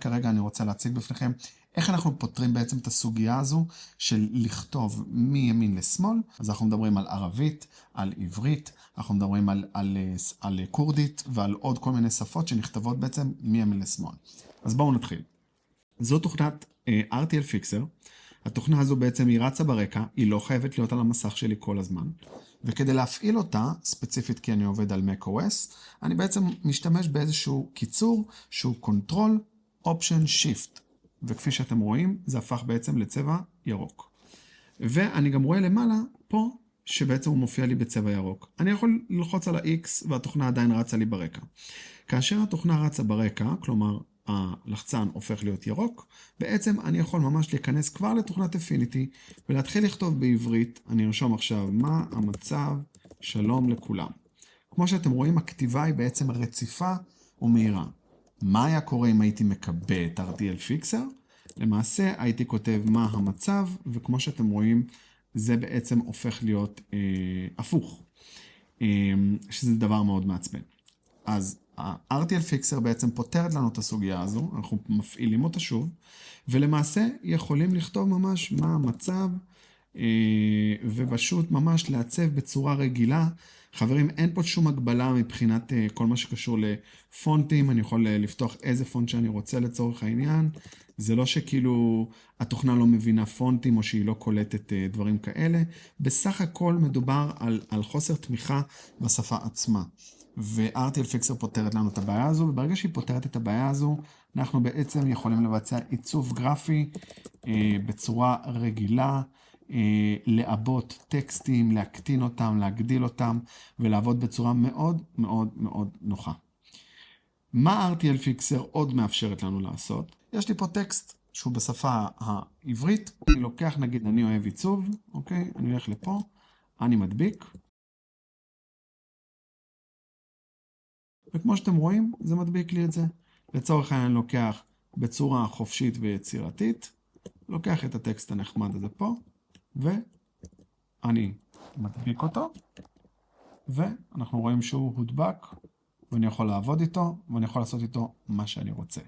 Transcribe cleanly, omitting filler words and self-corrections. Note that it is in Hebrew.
כרגע אני רוצה להציג בפניכם איך אנחנו פותרים בעצם את הסוגיה הזו של לכתוב מימין לשמאל. אז אנחנו מדברים על ערבית, על עברית, אנחנו מדברים על קורדית ועל עוד כל מיני שפות שנכתבות בעצם מימין לשמאל. אז בואו נתחיל. זו תוכנת RTL Fixer. התוכנה הזו בעצם היא רצה ברקע, היא לא חייבת להיות על המסך שלי כל הזמן. וכדי להפעיל אותה, ספציפית כי אני עובד על macOS, אני בעצם משתמש באיזשהו קיצור שהוא Control Option Shift. וכפי שאתם רואים, זה הפך בעצם לצבע ירוק. ואני גם רואה למעלה פה שבעצם הוא מופיע לי בצבע ירוק. אני יכול ללחוץ על ה-X והתוכנה עדיין רצה לי ברקע. כאשר התוכנה רצה ברקע, כלומר הלחצן הופך להיות ירוק, בעצם אני יכול ממש להיכנס כבר לתוכנת Affinity ולהתחיל לכתוב בעברית. אני ארשום עכשיו מה המצב, שלום לכולם. כמו שאתם רואים, הכתיבה היא בעצם רציפה ומהירה. מה היה קורה אם הייתי מקבל את RTL Fixer? למעשה הייתי כותב מה המצב, וכמו שאתם רואים, זה בעצם הופך להיות הפוך, שזה דבר מאוד מעצבן. אז ה-RTL Fixer בעצם פותרת לנו את הסוגיה הזו, אנחנו מפעילים אותה שוב, ולמעשה יכולים לכתוב ממש מה המצב, ופשוט ממש לעצב בצורה רגילה. חברים, אין פה שום הגבלה מבחינת כל מה שקשור לפונטים, אני יכול לפתוח איזה פונט שאני רוצה לצורך העניין. זה לא שכאילו התוכנה לא מבינה פונטים או שהיא לא קולטת דברים כאלה. בסך הכל מדובר על חוסר תמיכה בשפה עצמה. ו-RTL Fixer פותרת לנו את הבעיה הזו, וברגע שהיא פותרת את הבעיה הזו, אנחנו בעצם יכולים לבצע עיצוב גרפי בצורה רגילה, לעבות טקסטים, להקטין אותם, להגדיל אותם, ולעבוד בצורה מאוד מאוד מאוד נוחה. מה RTL Fixer עוד מאפשרת לנו לעשות? יש לי פה טקסט שהוא בשפה העברית, אני לוקח, נגיד, אני אוהב עיצוב, אוקיי? אני הולך לפה, אני מדביק, וכמו שאתם רואים, זה מדביק לי את זה. לצורך העניין אני לוקח בצורה חופשית ויצירתית, לוקח את הטקסט הנחמד הזה פה, ואני מדביק אותו, ואנחנו רואים שהוא הודבק, ואני יכול לעבוד איתו, ואני יכול לעשות איתו מה שאני רוצה.